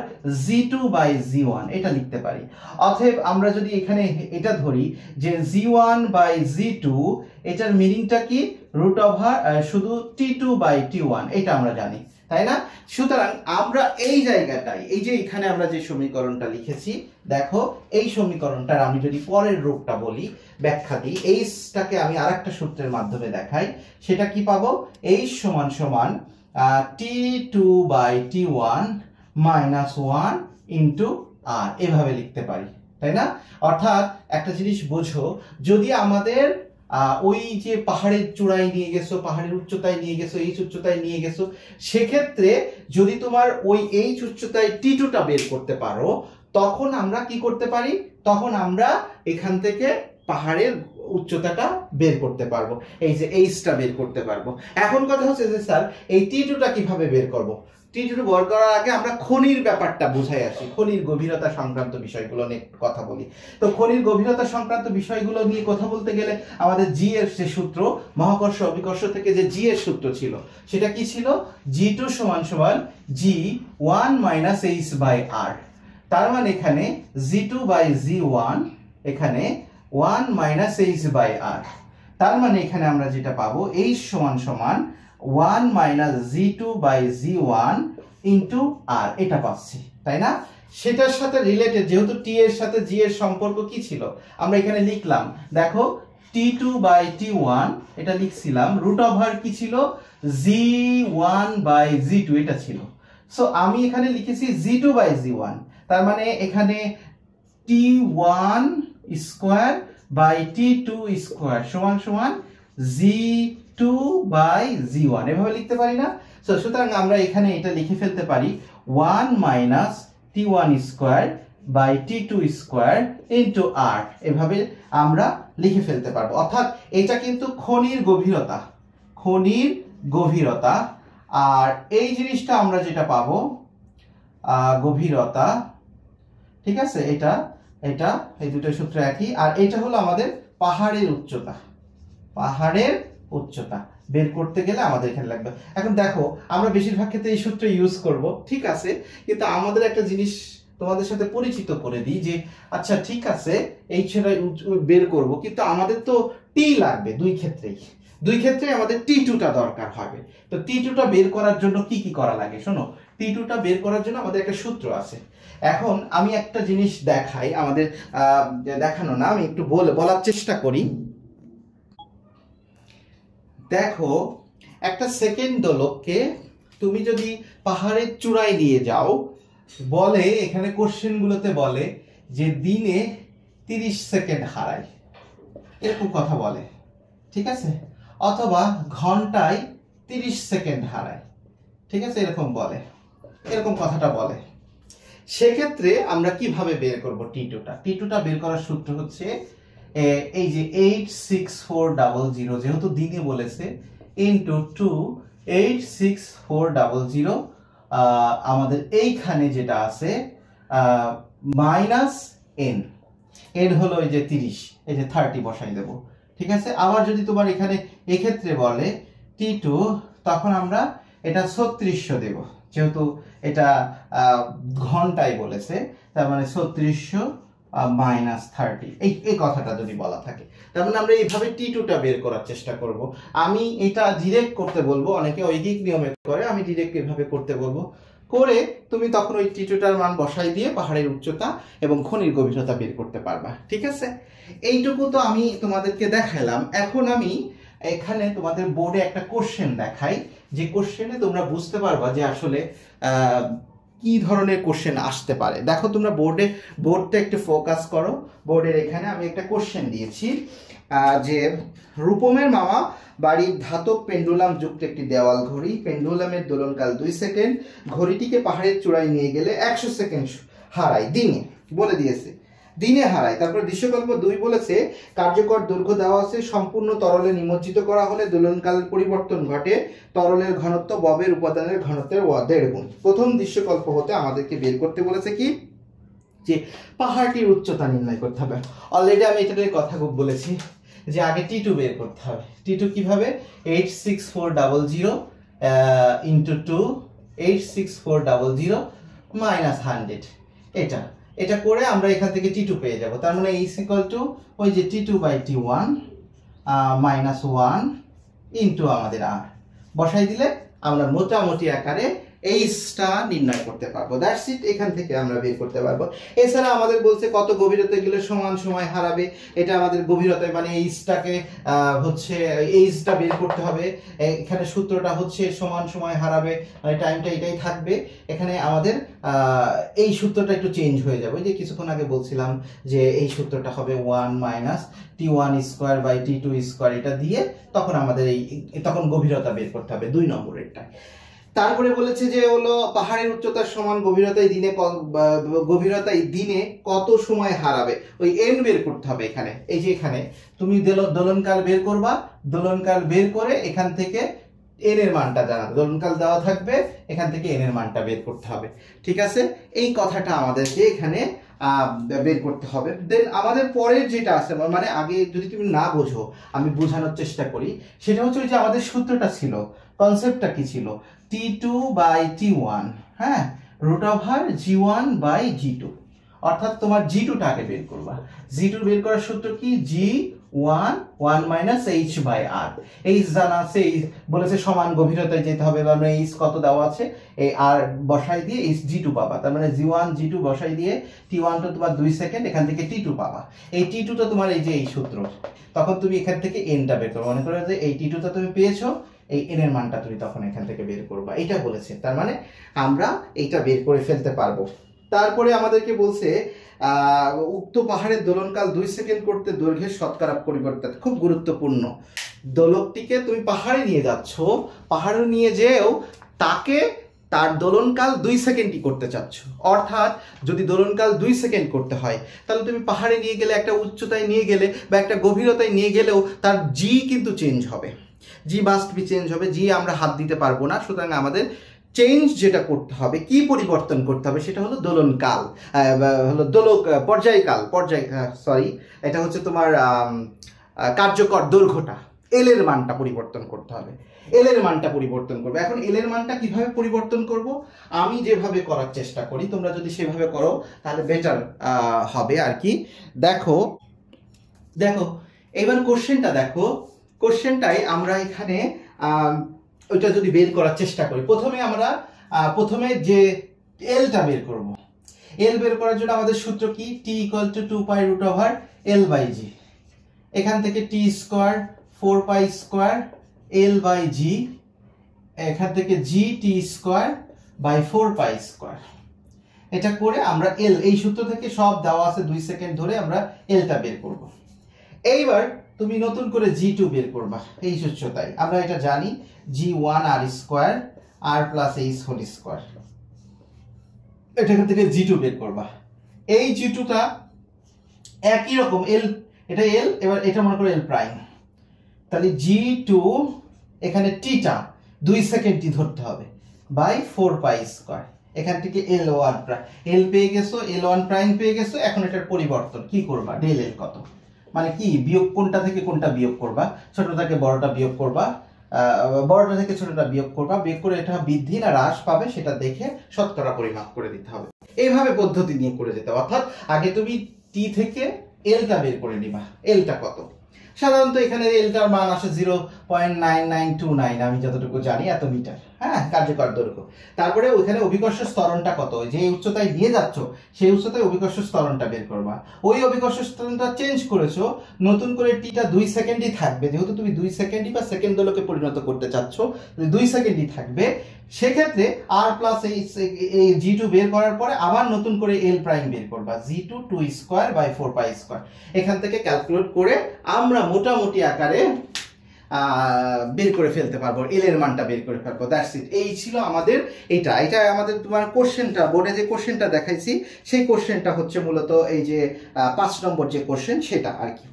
G2 by G1, এটা লিখতে পারি। অতএব আমরা যদি এখানে এটা ধরি যে G1 বাই G2, এটার মিনিংটা কি, রুট ওভার শুধু T2 বাই T1, এটা আমরা জানি, তাই না? সুতরাং আমরা এই জায়গাটায়, এই যে এখানে আমরা যে সমীকরণটা লিখেছি, দেখো এই সমীকরণটার আমি যদি পরের রূপটা বলি, ব্যাখ্যা দিই, এইচটাকে আমি আরেকটা সূত্রের মাধ্যমে দেখাই, সেটা কি পাবো, এইচ সমান সমান T2 by T1 minus 1 into আর, এভাবে লিখতে পারি, তাই না? অর্থাৎ একটা জিনিস বোঝো, যদি আমাদের ওই যে পাহাড়ের চূড়ায় নিয়ে গেছো, পাহাড়ের উচ্চতায় নিয়ে গেছো, এইচ উচ্চতায় নিয়ে গেছো, সেক্ষেত্রে যদি তোমার ওই এইচ উচ্চতায় T2টা বের করতে পারো, তখন আমরা কি করতে পারি, তখন আমরা এখান থেকে পাহাড়ের উচ্চতাটা বের করতে পারবো, এই যে এইচটা বের করতে পারবো। এখন কথা হচ্ছে যে স্যার এই T2টা কিভাবে বের করব? T2 বের করার আগে আমরা খনির ব্যাপারটা বুঝাই আসি, খনির গভীরতা সংক্রান্ত বিষয়গুলো নিয়ে কথা বলি। তো খনির গভীরতা সংক্রান্ত বিষয়গুলো নিয়ে কথা বলতে গেলে আমাদের জি এর যে সূত্র, মহাকর্ষ অভিকর্ষ থেকে যে জি এর সূত্র ছিল, সেটা কি ছিল, G2 সমান সমান G1 মাইনাস এইচ বাই আর। তার মানে এখানে G2 বাই G1, এখানে 1 মাইনাস এইচ বাই আর। তার মানে এখানে আমরা যেটা পাবো, এইচ সমান সমান 1 minus G2 by G1 into আর, এটা পাচ্ছি, তাই না? সেটার সাথে রিলেটেড, যেহেতু টি এর সাথে জি এর সম্পর্ক কি ছিল আমরা এখানে লিখলাম, দেখো T2/T1 এটা লিখছিলাম, রুট ওভার কি ছিল G1/G2 এটা ছিল। সো আমি এখানে লিখেছি G2/G1, তার মানে এখানে T1 square by T2 square সমান সমান G2/G1, এভাবে লিখতে পারি না? সো সুতরাং আমরা এখানে এটা লিখে ফেলতে পারি 1 minus T1 square by T2 square into R, এভাবে আমরা লিখে ফেলতে পারবো। অর্থাৎ এটা কিন্তু খনির গভীরতা, খনির গভীরতা। আর এই জিনিসটা আমরা যেটা পাবো গভীরতা, ঠিক আছে, এটা এটা এই দুটো সূত্র একই। আর এটা হলো আমাদের পাহাড়ের উচ্চতা, পাহাড়ের উচ্চতা বের করতে গেলে আমাদের এখানে লাগবে। এখন দেখো আমরা বেশিরভাগ ক্ষেত্রে এই সূত্র ইউজ করব, ঠিক আছে, কিন্তু আমাদের একটা জিনিস তোমাদের সাথে পরিচিত করে দিই যে আচ্ছা ঠিক আছে এই ছেড়ে বের করব, কিন্তু আমাদের তো টি লাগবে দুই ক্ষেত্রেই আমাদের T2টা দরকার হবে। তো T2টা বের করার জন্য কি কি করা লাগে শোনো, T2টা বের করার জন্য আমাদের একটা সূত্র আছে। এখন আমি একটা জিনিস দেখাই, আমাদের দেখানো না, আমি একটু বলার চেষ্টা করি। দেখো একটা সেকেন্ড দোলককে তুমি যদি পাহাড়ের চূড়ায় নিয়ে যাও, বলে এখানে কোশ্চেনগুলোতে বলে যে দিনে 30 সেকেন্ড হারায়, এরকম কথা বলে, ঠিক আছে, অথবা ঘন্টায় 30 সেকেন্ড হারায়, ঠিক আছে, এরকম বলে, এরকম কথাটা বলে। সেক্ষেত্রে আমরা কিভাবে বের করব T2টা বের করার সূত্র হচ্ছে এই যে 86400, যেহেতু দিনে বলেছে, ইন্টু 2 86400, আমাদের এইখানে যেটা আছে মাইনাস এন হলো এই যে 30, এই যে 30 বসাই দেব, ঠিক আছে। আবার যদি তোমার এখানে এক্ষেত্রে বলে T2, তখন আমরা এটা 3600 দেব, যেহেতু এটা ঘন্টায় বলেছে, তার মানে 3600 মাইনাস 30, এই কথাটা যদি বলা থাকে, তার মানে আমরা এইভাবে T2টা বের করার চেষ্টা করব। আমি এটা ডিরেক্ট করতে বলবো, অনেকে ঐকিক নিয়মে করে, আমি ডিরেক্ট এভাবে করতে বলবো, করে তুমি তখন ওই T2টার মান বসাই দিয়ে পাহাড়ের উচ্চতা এবং খনির গভীরতা বের করতে পারবা, ঠিক আছে। এইটুকু তো আমি তোমাদেরকে দেখালাম। এখন আমি এখানে তোমাদের বোর্ডে একটা কোশ্চেন দেখাই, যে কোশ্চেনে তোমরা বুঝতে পারবা যে আসলে কি ধরনের কোশ্চেন আসতে পারে। দেখো তোমরা বোর্ডটা একটু ফোকাস করো। বোর্ডের এখানে আমি একটা কোশ্চেন দিয়েছি যে রূপমের মামা বাড়ির ধাতব পেন্ডুলাম যুক্ত একটি দেওয়াল ঘড়ি, পেন্ডুলামের দোলনকাল 2 সেকেন্ড, ঘড়িটিকে পাহাড়ের চূড়ায় নিয়ে গেলে 100 সেকেন্ড হারায়, দিনে বলে দিয়েছে, দিনে হারায়। তারপরে দৃশ্যকল্প 2 বলেছে কার্যকর দৈর্ঘ্য দেওয়া আছে, সম্পূর্ণ তরলে নিমজ্জিত করা হলে দোলনকালের পরিবর্তন ঘটে, তরলের ঘনত্ব ববের উপাদানের ঘনত্বের 1.5 গুণ। প্রথম দৃশ্যকল্প হতে আমাদেরকে বের করতে বলেছে কি, যে পাহাড়টির উচ্চতা নির্ণয় করতে হবে। অলরেডি আমি এটার কথা বলেছি যে আগে T2 বের করতে হবে। T2 কিভাবে, 86400 ইন্টু 2 86400 মাইনাস 100, এটা করে আমরা এখান থেকে T2 পেয়ে যাব। তার মানে ইজ ইকুয়াল টু ওই যে T2/T1 মাইনাস 1 ইন্টু আমাদের R বসাই দিলে আমরা মোটামুটি আকারে এইচটা নির্ণয় করতে পারবো। দ্যাটস ইট, এখান থেকে আমরা বের করতে পারবো। এছাড়া আমাদের বলছে কত গভীরতায় গেলে সমান সময় হারাবে, এটা আমাদের গভীরতায় মানে এইচটাকে হচ্ছে এইচটা বের করতে হবে। এখানে সূত্রটা হচ্ছে সমান সময় হারাবে, মানে টাইমটা এটাই থাকবে। এখানে আমাদের এই সূত্রটা একটু চেঞ্জ হয়ে যাবে, যে কিছুক্ষণ আগে বলছিলাম যে এই সূত্রটা হবে 1 minus T1 square by T2 square, এটা দিয়ে তখন আমাদের তখন গভীরতা বের করতে হবে 2 নম্বরেরটা। তারপরে বলেছে যে হলো পাহাড়ের উচ্চতার সমান গভীরতায় দিনে কত সময় হারাবে, ওই এন বের করতে হবে। এখানে এই যে এখানে তুমি দোলনকাল বের করবা, দোলনকাল বের করে এখান থেকে এন এর মানটা জানাবে, দোলনকাল দেওয়া থাকবে, এখান থেকে এন এর মানটা বের করতে হবে, ঠিক আছে। এই কথাটা আমাদেরকে এখানে বের করতে হবে। দেন আমাদের পরের যেটা আছে, মানে আগে যদি তুমি না বোঝো আমি বোঝানোর চেষ্টা করি, সেটা হচ্ছে ওই যে আমাদের সূত্রটা ছিল, কনসেপ্টটা কি ছিল, T2/T1, হ্যাঁ, রুট ওভার G1/G2, অর্থাৎ তোমার G2টাকে বের করবা। G2 বের করার সূত্র কি, G 1 1 minus h by r. H জানা আছে, বলেছে সমান গভীরতায় যেতে হবে, মানে এইচ কত দেওয়া আছে, এই আর বসাই দিয়ে এইচ জি টু পাবা, তার মানে জি1 জি2 বসাই দিয়ে টি1 তো তোমার 2 সেকেন্ড, এখান থেকে টি2 পাবা। এই টি2টা তোমার এই যে এই সূত্র, তখন তুমি এখান থেকে এনটা বের করো, মনে করো যে এই টি2টা তুমি পেয়েছো, এই এন এর মানটা তুমি তখন এখান থেকে বের করবা, এটা বলেছে। তার মানে আমরা এইটা বের করে ফেলতে পারবো। তারপরে আমাদেরকে বলছে উক্ত পাহাড়ের দোলনকাল 2 সেকেন্ড করতে দৈর্ঘ্যের শতকরা পরিবর্তন, খুব গুরুত্বপূর্ণ। দোলকটিকে তুমি পাহাড়ে নিয়ে যাচ্ছ, পাহাড়ে নিয়ে যেও তাকে তার দোলনকাল 2 সেকেন্ডই করতে চাচ্ছ, অর্থাৎ যদি দোলনকাল 2 সেকেন্ড করতে হয় তাহলে তুমি পাহাড়ে নিয়ে গেলে, একটা উচ্চতায় নিয়ে গেলে বা একটা গভীরতায় নিয়ে গেলেও তার জি কিন্তু চেঞ্জ হবে, জি মাস্ট বি চেঞ্জ হবে, জি আমরা হাত দিতে পারবো না। সুতরাং আমাদের চেঞ্জ যেটা করতে হবে, কি পরিবর্তন করতে হবে, সেটা হলো দোলনকাল, হলো পর্যায়কাল, সরি এটা হচ্ছে তোমার কার্যকর দৈর্ঘ্যটা, এল এর মানটা পরিবর্তন করতে হবে, এল এর মানটা পরিবর্তন করবে। এখন এল এর মানটা কিভাবে পরিবর্তন করব, আমি যেভাবে করার চেষ্টা করি, তোমরা যদি সেভাবে করো তাহলে বেটার হবে আর কি। দেখো এবার কোশ্চেনটা দেখো, কোশ্চেনটাই আমরা এখানে ওইটা যদি বের করার চেষ্টা করি, প্রথমে যে এলটা বের করব, এল বের করার জন্য আমাদের সূত্র কি, T equal to 2 pi root over L by G, এখান থেকে T square 4 pi square L by G, এখান থেকে G T square by 4 pi square. এটা করে আমরা এল, এই সূত্র থেকে সব দেওয়া আছে 2 সেকেন্ড ধরে আমরা এলটা বের করব। এইবার তুমি নতুন করে জি2 বের করবা, এই উচ্চতায় আমরা এটা জানি, জি1 আর স্কোয়ার আর প্লাস এইচ হোল স্কোয়ার, এখান থেকে জি2 বের করবা। এই জি2টা একই রকম, এল, এটা এল, এবার এটা মনে করো এল প্রাইম, তাহলে জি2 এখানে টিটা 2 সেকেন্ডই ধরতে হবে বাই 4 পাই স্কোয়ার, এখান থেকে এল1 প্রাইম, এল পেয়ে গেছো, এল1 প্রাইম পেয়ে গেছো। এখন এটার পরিবর্তন কি করবা, ডেল এল কত, মানে কি বিয়োগ, কোনটা থেকে কোনটা বিয়োগ করবা, ছোটটা থেকে বড়টা বিয়োগ করবা, বড়টা থেকে ছোটটা বিয়োগ করবা, বিয়োগ করে এটা বৃদ্ধি না হ্রাস পাবে সেটা দেখে শতকরা পরিমাপ করে দিতে হবে। এইভাবে পদ্ধতি নিয়ে করে যেতে, অর্থাৎ আগে তুমি টি থেকে এলটা বের করে নিবা, এলটা কত, সাধারণত এখানে এলটার মান আসে 0.9929, আমি যতটুকু জানি এত মিটার, হ্যাঁ, কার্যকর দৈর্ঘ্য। তারপরে ওইখানে অভিকর্ষ স্তরণটা কত, যে উচ্চতায় নিয়ে যাচ্ছ সেই উচ্চতায় অভিকর্ষ স্তরণটা বের করবা। ওই অভিকর্ষ স্তরণটা চেঞ্জ করেছো, নতুন করে টিটা 2 সেকেন্ডই থাকবে, যেহেতু তুমি 2 সেকেন্ডই বা সেকেন্ড দোলকে পরিণত করতে চাচ্ছ, 2 সেকেন্ডই থাকবে। সেক্ষেত্রে আর প্লাস এই জি2 বের করার পরে আবার নতুন করে এল প্রাইম বের করবা, জি2 2 স্কোয়ার বাই 4 পাই স্কোয়ার। এখান থেকে ক্যালকুলেট করে আমরা মোটামুটি আকারে বের করে ফেলতে পারবো, এল এর মানটা বের করে ফেলবো, দ্যাটস ইট। এই ছিল আমাদের এটা আমাদের তোমার কোশ্চেনটা, বোর্ডে যে কোশ্চেনটা দেখাইছি সেই কোশ্চেনটা হচ্ছে মূলত এই যে 5 নম্বর যে কোশ্চেন সেটা আর কি।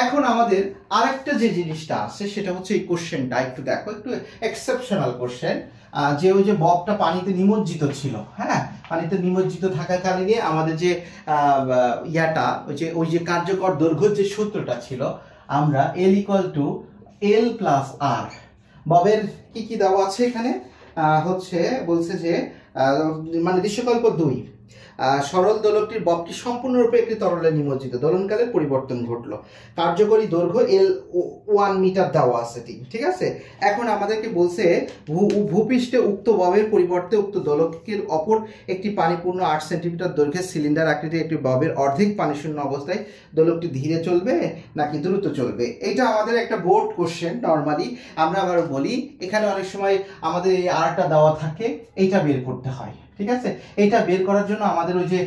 এখন আমাদের আরেকটা যে জিনিসটা আছে সেটা হচ্ছে এই কোশ্চেনটা একটু দেখো, একটু এক্সেপশনাল কোশ্চেন, যে ওই যে ববটা পানিতে নিমজ্জিত ছিল, হ্যাঁ, পানিতে নিমজ্জিত থাকাকালীন আমাদের যে ইয়াটা ওই যে কার্যকর দৈর্ঘ্যের যে সূত্রটা ছিল, আমরা L equal to L plus আর, ববের কি কি দেওয়া আছে এখানে, হচ্ছে বলছে যে মানে দৃশ্যকল্প 2, সরল দোলকটির ববটি সম্পূর্ণরূপে একটি তরলে নিমজ্জিত, দোলনকালের পরিবর্তন ঘটলো, কার্যকরী দৈর্ঘ্য L1 মিটার দেওয়া আছে, ঠিক আছে। এখন আমাদেরকে বলছে ভূপৃষ্ঠে উক্ত ববের পরিবর্তে উক্ত দোলকের অপর একটি পানিপূর্ণ 8 সেন্টিমিটার দৈর্ঘ্যের সিলিন্ডার আকৃতির একটি ববের অর্ধেক পানিশূন্য অবস্থায় দোলকটি ধীরে চলবে নাকি দ্রুত চলবে। এটা আমাদের একটা বোর্ড কোশ্চেন। নর্মালি আমরা আবার বলি, এখানে অনেক সময় আমাদের এই আরটা দেওয়া থাকে, এইটা বের করতে হয়, ঠিক আছে। এটা বের করার জন্য আমাদের ওই যে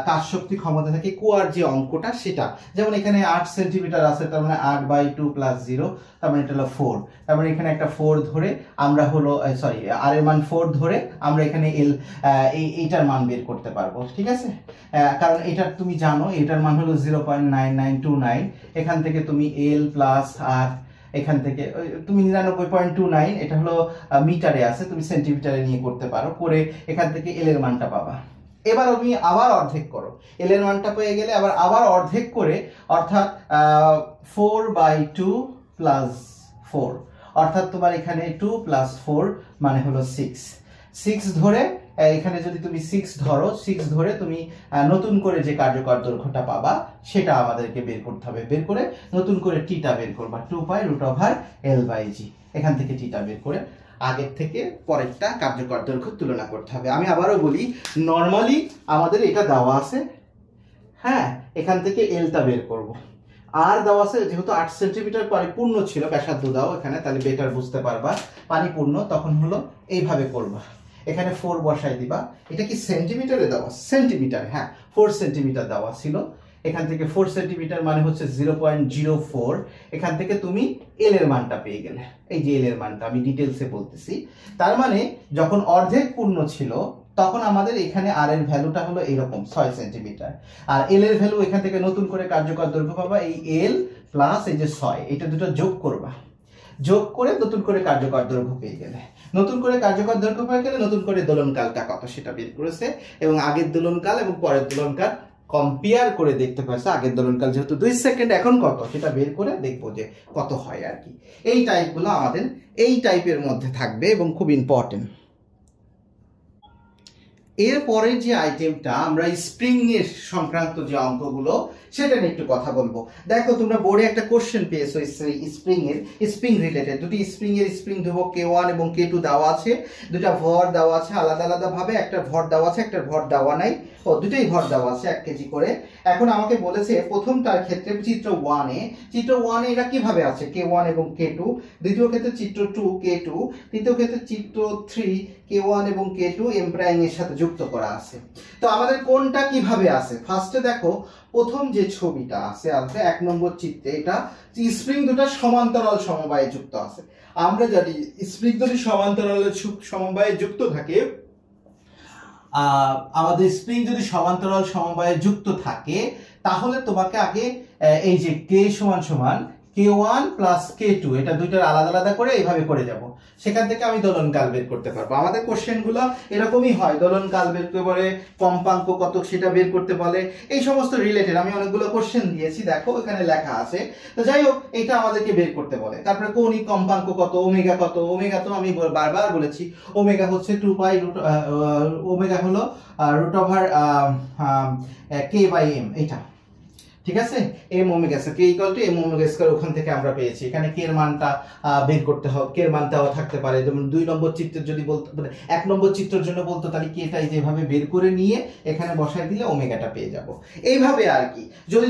কাজ শক্তি ক্ষমতা থাকে কুয়ার যে অঙ্কটা সেটা, যেমন এখানে 8 সেন্টিমিটার আছে, তার মানে 8/2 + 0, তার মানে এটা হলো 4, তার মানে এখানে একটা 4 ধরে আমরা হলো সরি আর এর মান 4 ধরে আমরা এখানে এল এইটার মান বের করতে পারবো, ঠিক আছে। কারণ এটা তুমি জানো এটার মান হলো 0.9929, এখান থেকে তুমি এল প্লাস আর এখান থেকে তুমি 99.29, এটা হলো মিটারে আছে, তুমি সেন্টিমিটারে নিয়ে করতে পারো, করে এখান থেকে এল এর মানটা পাবা। এবার তুমি আবার অর্ধেক করো, এল এর মানটা পেয়ে গেলে আবার অর্ধেক করে, অর্থাৎ 4/2 + 4, অর্থাৎ তোমার এখানে 2 + 4 মানে হলো 6 ধরে এখানে যদি তুমি 6 ধরো, 6 ধরে তুমি নতুন করে যে কার্যকর দৈর্ঘ্যটা পাবা সেটা আমাদেরকে বের করতে হবে। বের করে নতুন করে টিটা বের করবা, 2π√L/g। এখান থেকে টিটা বের করে আগের থেকে পরেরটা কার্যকর দৈর্ঘ্য তুলনা করতে হবে। আমি আবারও বলি, নর্মালি আমাদের এটা দেওয়া আছে, হ্যাঁ, এখান থেকে এলটা বের করব। আর দেওয়া আছে যেহেতু 8 সেন্টিমিটার পরিপূর্ণ ছিল, ব্যাসার্ধ দাও এখানে, তাহলে বেটার বুঝতে পারবা। পানি পূর্ণ তখন হলো এইভাবে করবা, এখানে 4 বসাই দিবা। এটা কি সেন্টিমিটারে দেওয়া? সেন্টিমিটার, হ্যাঁ 4 সেন্টিমিটার দেওয়া ছিল। এখান থেকে 4 সেন্টিমিটার মানে হচ্ছে 0.04। এখান থেকে তুমি এল এর মানটা পেয়ে গেলে। এই যে এল এর মানটা আমি ডিটেলসে বলতেছি। তার মানে যখন অর্ধেক পূর্ণ ছিল তখন আমাদের এখানে আর এর ভ্যালুটা হলো এরকম 6 সেন্টিমিটার। আর এল এর ভ্যালু এখান থেকে নতুন করে কার্যকর দৈর্ঘ্য পাবা, এই এল প্লাস এই যে 6, এটা দুটো যোগ করবা। যোগ করে নতুন করে কার্যকর দৈর্ঘ্য পেয়ে গেলে, নতুন করে কার্যকর দৈর্ঘ্য পেয়ে গেলে নতুন করে দোলনকালটা কত সেটা বের করেছে, এবং আগের দোলনকাল এবং পরের দোলনকাল কম্পেয়ার করে দেখতে পাচ্ছে। আগের দোলনকাল যেহেতু 2 সেকেন্ড, এখন কত সেটা বের করে দেখবো যে কত হয় আর কি। এই টাইপগুলো আমাদের এই টাইপের মধ্যে থাকবে এবং খুব ইম্পর্টেন্ট। এরপরে যে আইটেমটা আমরা স্প্রিং এর সংক্রান্ত যে অঙ্কগুলো সেটা নিয়ে একটু কথা বলবো। দেখো তোমরা বোর্ডে একটা কোশ্চেন পেয়েছো স্প্রিং রিলেটেড। দুটি স্প্রিং এর স্প্রিং ধ্রুবক K1 এবং K2 দেওয়া আছে, দুটা ভর দেওয়া আছে আলাদা আলাদা ভাবে, একটা ভর দেওয়া আছে একটা ভর দেওয়া নাই, ও দুটোই ভর দেওয়া আছে 1 কেজি করে। এখন আমাকে বলেছে প্রথমটার ক্ষেত্রে চিত্র 1 এ এরা কিভাবে আছে K1 এবং K2, দ্বিতীয় ক্ষেত্রে চিত্র 2 K2, তৃতীয় ক্ষেত্রে চিত্র 3 K1 এবং K2 এম প্রাইম এর সাথে যুক্ত করা আছে। তো আমাদের কোনটা কিভাবে আছে, ফার্স্টে দেখো প্রথম যে ছবিটা আছে 1 নম্বর চিত্রে, এটা স্প্রিং দুটো সমান্তরাল সমবায়ে যুক্ত আছে। আমরা জানি স্প্রিং দুটি সমান্তরাল সমবায়ে যুক্ত থাকে, আমাদের স্প্রিং যদি সমান্তরাল সমবায়ে যুক্ত থাকে তাহলে তোমাকে আগে এই যে K = K1 প্লাস K2 এটা দুইটার আলাদা আলাদা করে এইভাবে করে যাব, সেখান থেকে আমি দোলনকাল বের করতে পারবো। আমাদের কোশ্চেনগুলো এরকমই হয়, দোলনকাল বের করতে বলে, কম্পাঙ্ক কত সেটা বের করতে বলে, এই সমস্ত রিলেটেড আমি অনেকগুলো কোশ্চেন দিয়েছি, দেখো এখানে লেখা আছে। তো যাই হোক, এটা আমাদেরকে বের করতে বলে। তারপরে কৌণিক কম্পাঙ্ক কত, ওমেগা কত। ওমেগা তো আমি বারবার বলেছি, ওমেগা হচ্ছে 2π, ওমেগা হলো √K/m, এটা ঠিক আছে। m omega square, K = m omega square, ওখান থেকে আমরা পেয়েছি। এখানে K এর মানটা বের করতে হবে, K এর মানটাও থাকতে পারে। যেমন 2 নম্বর চিত্রের যদি বলতো, মানে 1 নম্বর চিত্রের জন্য বলতো, তাহলে K-টাই যেভাবে বের করে নিয়ে এখানে বসাই দিলে ওমেগাটা পেয়ে যাব। এইভাবে আর কি। যদি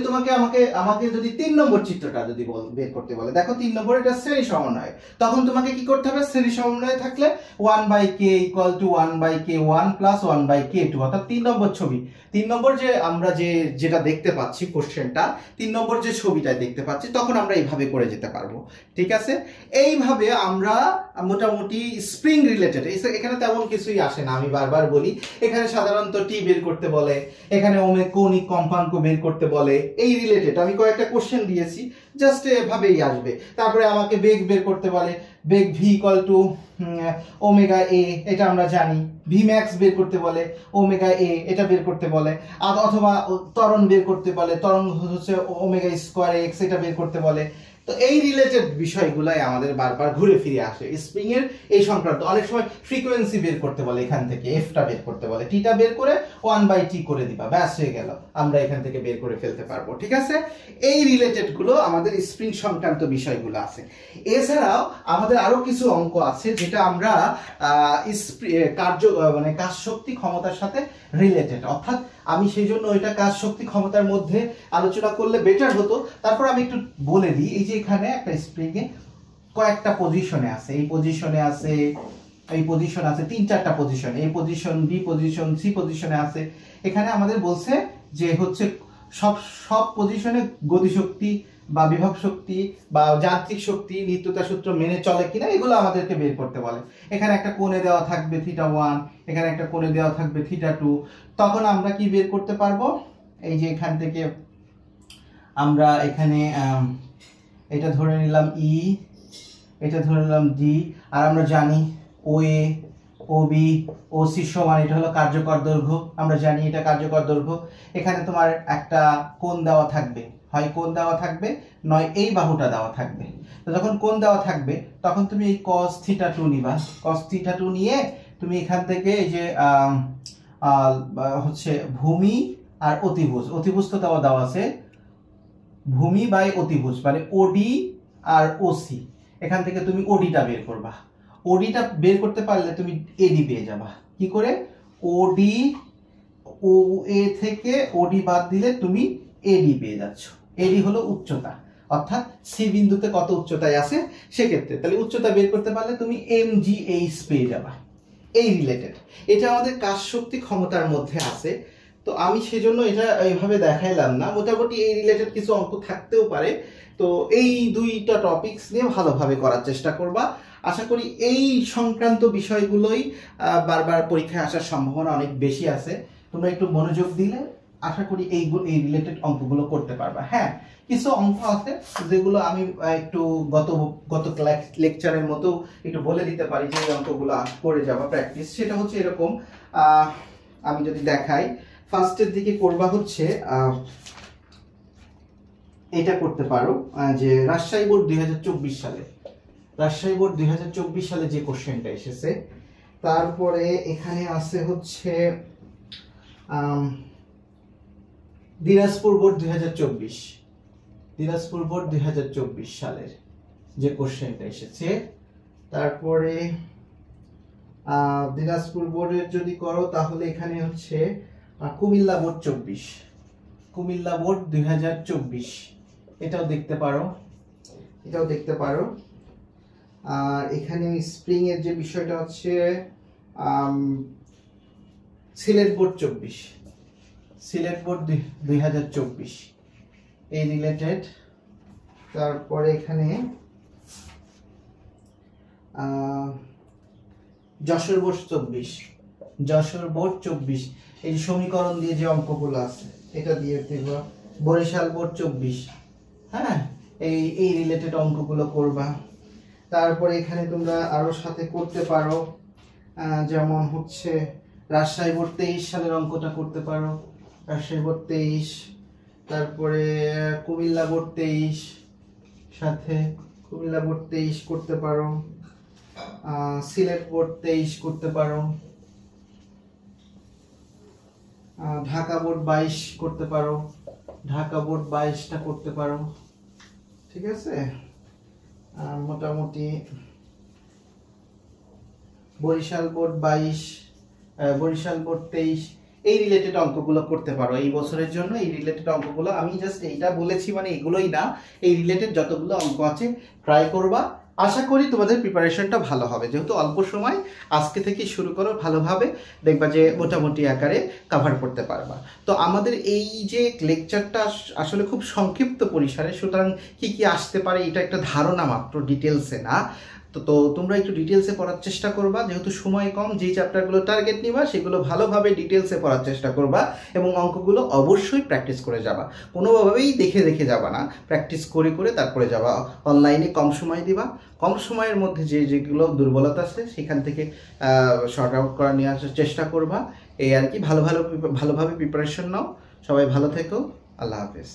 আমাকে যদি 3 নম্বর চিত্রটা যদি বের করতে বলে, দেখো 3 নম্বর এটা শ্রেণী সমন্বয়, তখন তোমাকে কি করতে হবে, শ্রেণী সমন্বয়ে থাকলে 1/k = 1/k1 + 1/k2, অর্থাৎ 3 নম্বর ছবি, 3 নম্বর যে আমরা যেটা দেখতে পাচ্ছি কোশ্চেনটা, 3 নম্বর যে ছবিটা দেখতে পাচ্ছি, তখন আমরা এইভাবে করে যেতে পারবো। ঠিক আছে, এইভাবে আমরা মোটামুটি স্প্রিং রিলেটেড, এখানে তেমন কিছুই আসে না, আমি বারবার বলি। এখানে সাধারণত টি বের করতে বলে, এখানে কৌণিক কম্পাঙ্ক বের করতে বলে, এই রিলেটেড আমি কয়েকটা কোশ্চেন দিয়েছি, জাস্ট এভাবেই আসবে। তারপরে আমাকে বেগ বের করতে বলে, বেগ v = ওমেগা a, এটা আমরা জানি। Vmax বের করতে বলে, ওমেগা a, এটা বের করতে বলে। অথবা ত্বরণ বের করতে বলে, ত্বরণ হচ্ছে ω²x, এটা বের করতে বলে। তো এই রিলেটেড বিষয়গুলাই আমাদের বারবার ঘুরে ফিরে আসে স্প্রিং এর এই সংক্রান্ত। অনেক সময় ফ্রিকোয়েন্সি বের করতে বলে, এখান থেকে এফটা বের করতে বলে, টিটা বের করে 1/t করে দিবা, ব্যাস হয়ে গেল, আমরা এখান থেকে বের করে ফেলতে পারবো। ঠিক আছে, এই রিলেটেড গুলো আমাদের স্প্রিং সংক্রান্ত বিষয়গুলো আছে। এছাড়াও আমাদের আরো কিছু অঙ্ক আছে যেটা আমরা কাজ শক্তি ক্ষমতার সাথে রিলেটেড, অর্থাৎ আমি সেই জন্য ওইটা কাজ শক্তি ক্ষমতার মধ্যে আলোচনা করলে বেটার হতো। তারপর আমি একটু বলে দিই, এই যে এখানে একটা স্প্রিং এ কয়েকটা পজিশনে আছে, এই পজিশনে আছে, এই পজিশন আছে, 3-4টা পজিশন, এই পজিশন, বি পজিশন, সি পজিশনে আছে। এখানে আমাদের বলছে যে হচ্ছে সব পজিশনে গতিশক্তি বা বিভব শক্তি বা যান্ত্রিক শক্তি নিত্যতা সূত্র মেনে চলে কিনা, এগুলো আমাদেরকে বের করতে বলে। এখানে একটা কোণে দেওয়া থাকবে θ1, এখানে একটা কোণে দেওয়া থাকবে θ2। তখন আমরা কি বের করতে পারবো, এই যে এখান থেকে আমরা এখানে এটা ধরে নিলাম ই, এটা ধরে নিলাম ডি, আর আমরা জানি OA, OB, OC সমান, এটা হলো কার্যকর দৈর্ঘ্য, আমরা জানি এটা কার্যকর দৈর্ঘ্য। এখানে তোমার একটা কোণ দেওয়া থাকবে, হয় কোণ দেওয়া থাকবে, নয় এই বাহুটা দেওয়া থাকবে। তো যখন কোণ দেওয়া থাকবে তখন তুমি এই cos θ2 নিবা, cos θ2 নিয়ে তুমি এখান থেকে এই যে হচ্ছে ভূমি আর অতিভুজ, অতিভুজ তো দেওয়া আছে, ভূমি বাই অতিভুজ মানে ওডি আর ওসি, এখান থেকে তুমি ওডিটা বের করবা। ওডিটা বের করতে পারলে তুমি এডি পেয়ে যাবা। কি করে? ওডি, ও এ থেকে ওডি বাদ দিলে তুমি এডি পেয়ে যাচ্ছ। এডি হলো উচ্চতা, অর্থাৎ সি বিন্দুতে কত উচ্চতায় আছে সেক্ষেত্রে। তাহলে উচ্চতা বের করতে পারলে তুমি এমজিএইচ পেয়ে যাবা। এই রিলেটেড, এটা আমাদের কাজ শক্তি ক্ষমতার মধ্যে আছে। তো আমি সেজন্য এটা এইভাবে দেখাইলাম না, মোটামুটি এই রিলেটেড কিছু অঙ্ক থাকতেও পারে। তো এই দুইটা টপিকস নিয়ে ভালোভাবে করার চেষ্টা করবা। আশা করি এই সংক্রান্ত বিষয়গুলোই বারবার পরীক্ষায় আসার সম্ভাবনা অনেক বেশি আছে। তোমরা একটু মনোযোগ দিলে আশা করি এই রিলেটেড অঙ্কগুলো করতে পারবা। হ্যাঁ, কিছু অঙ্ক আছে যেগুলো আমি একটু গত লেকচারের মতো একটু বলে দিতে পারি যে এই অঙ্কগুলো করে যাবা প্র্যাকটিস। সেটা হচ্ছে এরকম, আমি যদি দেখাই, ফার্স্টের দিকে করবা হচ্ছে এটা করতে পারো যে রাজশাহী বোর্ড 2024 সালে, রাজশাহী বোর্ড 2024 সালে যে কোশ্চেনটা এসেছে। তারপরে এখানে আছে হচ্ছে দিনাজপুর বোর্ড 2024, দিনাজপুর বোর্ড 2024 সালের যে কোশ্চেনটা এসেছে। তারপরে দিনাজপুর বোর্ডের যদি করো তাহলে এখানে হচ্ছে কুমিল্লা বোর্ড 24, কুমিল্লা বোর্ড 2024, এটাও দেখতে পারো, এটাও দেখতে পারো। আর এখানে স্প্রিং এর যে বিষয়টা হচ্ছে সিলেট বোর্ড 24, সিলেট বোর্ড 2024 এই রিলেটেড। তারপরে এখানে যশোর বোর্ড 24, যশোর বোর্ড 24 এই সমীকরণ দিয়ে যে অঙ্কগুলো আছে এটা দিয়ে দেখব। বরিশাল বোর্ড 24, হ্যাঁ, এই রিলেটেড অঙ্কগুলো করবা। তারপরে এখানে তোমরা আরো সাথে করতে পারো, যেমন হচ্ছে রাজশাহী বোর্ড 23 সালের অঙ্কটা করতে পারো, রাজশাহী বোর্ড 23। তারপরে কুমিল্লা বোর্ড 23, সাথে কুমিল্লা বোর্ড 23 করতে পারো। সিলেট বোর্ড 23 করতে পারো। ঢাকা বোর্ড 22 করতে পারো, ঢাকা বোর্ড 22টা করতে পারো। ঠিক আছে, মোটামুটি বরিশাল বোর্ড 22, বরিশাল বোর্ড 23 এই রিলেটেড অঙ্কগুলো করতে পারো এই বছরের জন্য। এই রিলেটেড অঙ্কগুলো আমি জাস্ট এইটা বলেছি মানে এগুলোই না, এই রিলেটেড যতগুলো অঙ্ক আছে ট্রাই করবা। আশা করি তোমাদের প্রিপারেশনটা ভালো হবে, যেহেতু অল্প সময়, আজকে থেকে শুরু করো ভালোভাবে, দেখবা যে মোটামুটি আকারে কভার করতে পারবা। তো আমাদের এই যে লেকচারটা আসলে খুব সংক্ষিপ্ত পরিসরে, সুতরাং কি কি আসতে পারে এটা একটা ধারণা মাত্র, ডিটেলসে না। তো তোমরা একটু ডিটেলসে পড়ার চেষ্টা করবা, যেহেতু সময় কম, যেই চ্যাপ্টারগুলো টার্গেট নিবা সেগুলো ভালোভাবে ডিটেলসে পড়ার চেষ্টা করবা এবং অঙ্কগুলো অবশ্যই প্র্যাকটিস করে যাবা। কোনোভাবেই দেখে দেখে যাবা না, প্র্যাকটিস করে করে তারপরে যাবা। অনলাইনে কম সময় দিবা, কম সময়ের মধ্যে যেগুলো দুর্বলতা আছে সেখান থেকে শর্ট আউট করা নিয়ে আসার চেষ্টা করবা। এই আর কি, ভালোভাবে প্রিপারেশন নাও। সবাই ভালো থেকো, আল্লাহ হাফেজ।